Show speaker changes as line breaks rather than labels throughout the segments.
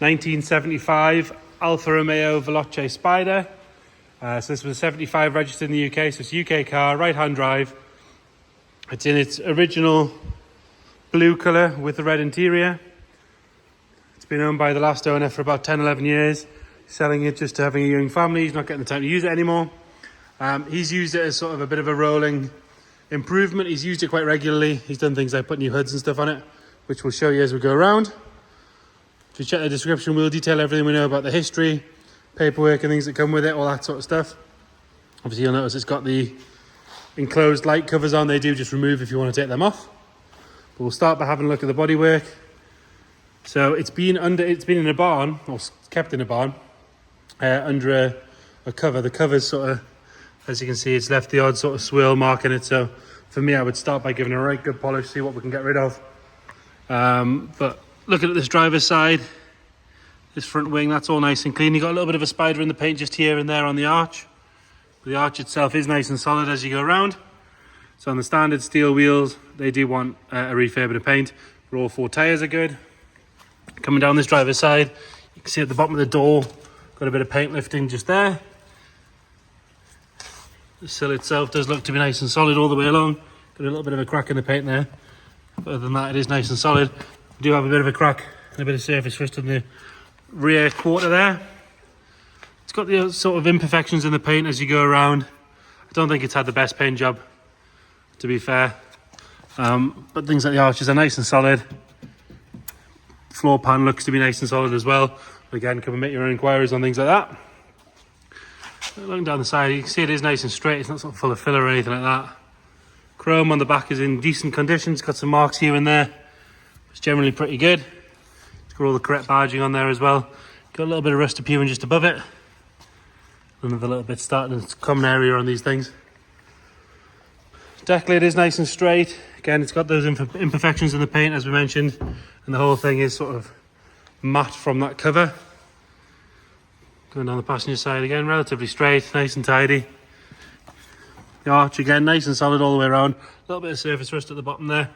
1975 Alfa Romeo Veloce Spider. So this was a 75 registered in the UK, so it's a UK car, right-hand drive. It's in its original blue colour with the red interior. It's been owned by the last owner for about 10-11 years. He's selling it just to having a young family. He's not getting the time to use it anymore. He's used it as sort of a bit of a rolling improvement. He's used it quite regularly. He's done things like put new hoods and stuff on it, which we'll show you as we go around. If you check the description, we'll detail everything we know about the history, paperwork and things that come with it, all that sort of stuff. Obviously you'll notice it's got the enclosed light covers on. They do just remove if you want to take them off. But we'll start by having a look at the bodywork. So it's been in a barn, or kept in a barn, under a cover. The cover's sort of, as you can see, it's left the odd sort of swirl mark in it. So for me, I would start by giving it a right good polish, see what we can get rid of. But looking at this driver's side, this front wing, that's all nice and clean. You've got a little bit of a spider in the paint just here and there on the arch. But the arch itself is nice and solid as you go around. So on the standard steel wheels, they do want a refurb and a paint. But all four tyres are good. Coming down this driver's side, you can see at the bottom of the door, got a bit of paint lifting just there. The sill itself does look to be nice and solid all the way along. Got a little bit of a crack in the paint there. But other than that, it is nice and solid. We do have a bit of a crack and a bit of surface rust in the rear quarter there. It's got the sort of imperfections in the paint as you go around. I don't think it's had the best paint job, to be fair. But things like the arches are nice and solid. Floor pan looks to be nice and solid as well. But again, come and make your own inquiries on things like that. Looking down the side, you can see it is nice and straight. It's not sort of full of filler or anything like that. Chrome on the back is in decent condition. It's got some marks here and there. It's generally pretty good. It's got all the correct badging on there as well. Got a little bit of rust appearing just above it. Another little bit starting in the common area on these things. Deck lid is nice and straight. Again, it's got those imperfections in the paint as we mentioned. And the whole thing is sort of matte from that cover. Going down the passenger side again, relatively straight, nice and tidy. The arch again, nice and solid all the way around. A little bit of surface rust at the bottom there.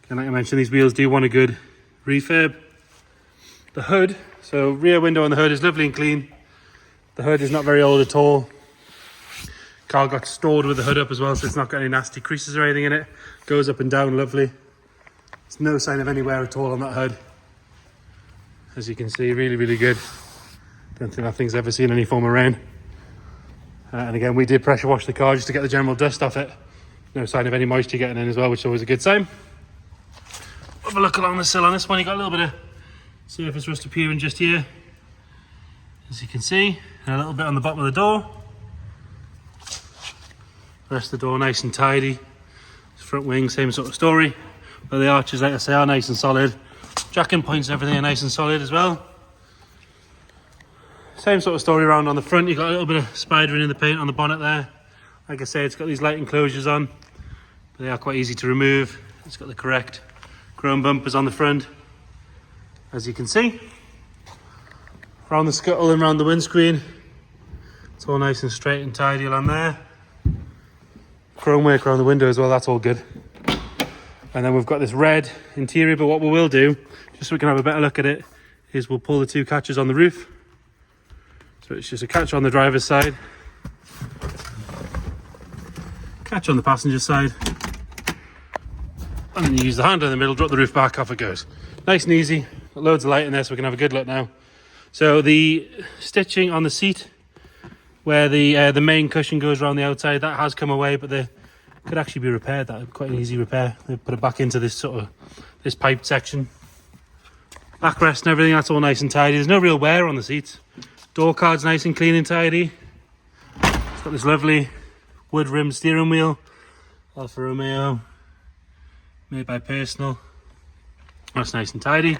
And like I mentioned, these wheels do want a good refurb. The hood, so rear window on the hood is lovely and clean. The hood is not very old at all. Car got stored with the hood up as well, so it's not got any nasty creases or anything in it. Goes up and down lovely. There's no sign of any wear at all on that hood. As you can see, really, really good. Don't think that thing's ever seen any form of rain. And again, we did pressure wash the car just to get the general dust off it. No sign of any moisture getting in as well, which is always a good sign. Have a look along the sill on this one. You got a little bit of surface rust appearing just here, as you can see, and a little bit on the bottom of the door. The rest of the door nice and tidy. This front wing, same sort of story. But the arches, like I say, are nice and solid. Jacking points and everything are nice and solid as well. Same sort of story around on the front. You've got a little bit of spidering in the paint on the bonnet there. Like I say, it's got these light enclosures on. But they are quite easy to remove. It's got the correct chrome bumpers on the front, as you can see. Around the scuttle and around the windscreen, it's all nice and straight and tidy along there. Chrome work around the window as well, that's all good. And then we've got this red interior, but what we will do, just so we can have a better look at it, is we'll pull the two catches on the roof. So it's just a catch on the driver's side, catch on the passenger side, and then you use the handle in the middle, drop the roof back, off it goes. Nice and easy. Got loads of light in there so we can have a good look now. So the stitching on the seat, where the main cushion goes around the outside, that has come away, but they could actually be repaired. That would be quite an easy repair. They put it back into this sort of this piped section. Backrest and everything, that's all nice and tidy. There's no real wear on the seats. Door card's nice and clean and tidy. It's got this lovely wood rimmed steering wheel, Alfa Romeo, made by Personal. That's nice and tidy.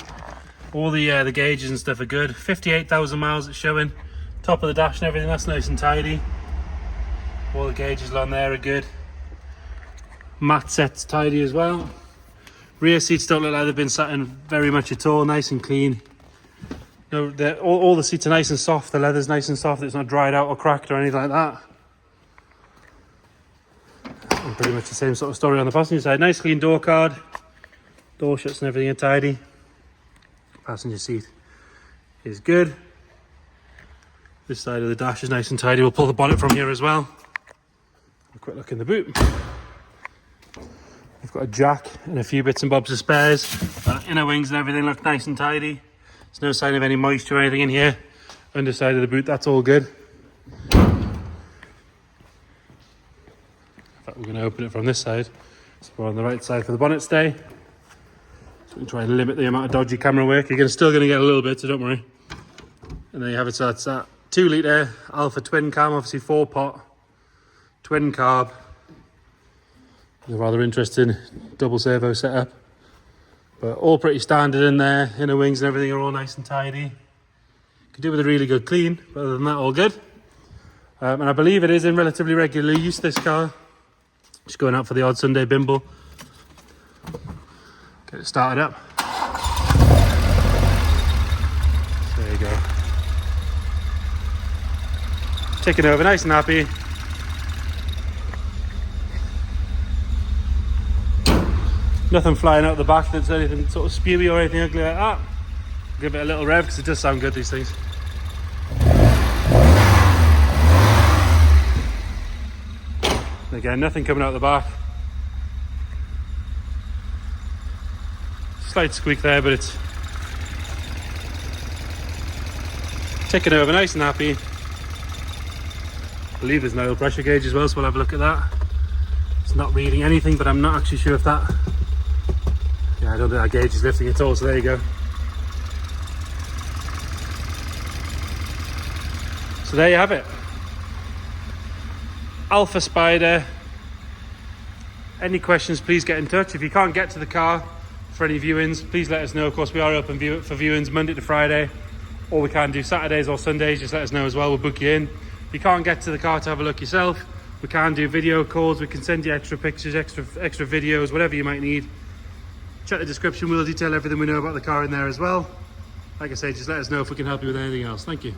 All the gauges and stuff are good. 58,000 miles it's showing. Top of the dash and everything, that's nice and tidy. All the gauges along there are good. Mat set's tidy as well. Rear seats don't look like they've been sat in very much at all. Nice and clean. No, all the seats are nice and soft. The leather's nice and soft. It's not dried out or cracked or anything like that. And pretty much the same sort of story on the passenger side. Nice clean door card. Door shuts and everything are tidy. Passenger seat is good. This side of the dash is nice and tidy. We'll pull the bonnet from here as well. A quick look in the boot. We've got a jack and a few bits and bobs of spares. Inner wings and everything look nice and tidy. There's no sign of any moisture or anything in here. Underside of the boot, that's all good. In fact, we're going to open it from this side. So we're on the right side for the bonnet stay. So we can try and limit the amount of dodgy camera work. You're still going to get a little bit, so don't worry. And there you have it. So that's that 2 litre Alfa twin cam, obviously 4-pot, twin carb. A rather interesting double servo setup. But all pretty standard in there. Inner wings and everything are all nice and tidy. Could do with a really good clean, but other than that, all good. And I believe it is in relatively regular use, this car. Just going out for the odd Sunday bimble. Get it started up. So there you go. Ticking over nice and happy. Nothing flying out the back that's anything sort of spewy or anything ugly like that. Give it a little rev because it does sound good, these things. And again, nothing coming out the back. Slight squeak there, but it's ticking over nice and happy. I believe there's an oil pressure gauge as well, so we'll have a look at that. It's not reading anything, but I'm not actually sure if that... Yeah, I don't think that gauge is lifting at all, so there you go. So there you have it. Alfa Spider. Any questions, please get in touch. If you can't get to the car for any viewings, please let us know. Of course, we are open for viewings Monday to Friday, or we can do Saturdays or Sundays. Just let us know as well, we'll book you in. If you can't get to the car to have a look yourself, we can do video calls. We can send you extra pictures, extra videos, whatever you might need. Check the description, we'll detail everything we know about the car in there as well. Like I say, just let us know if we can help you with anything else. Thank you.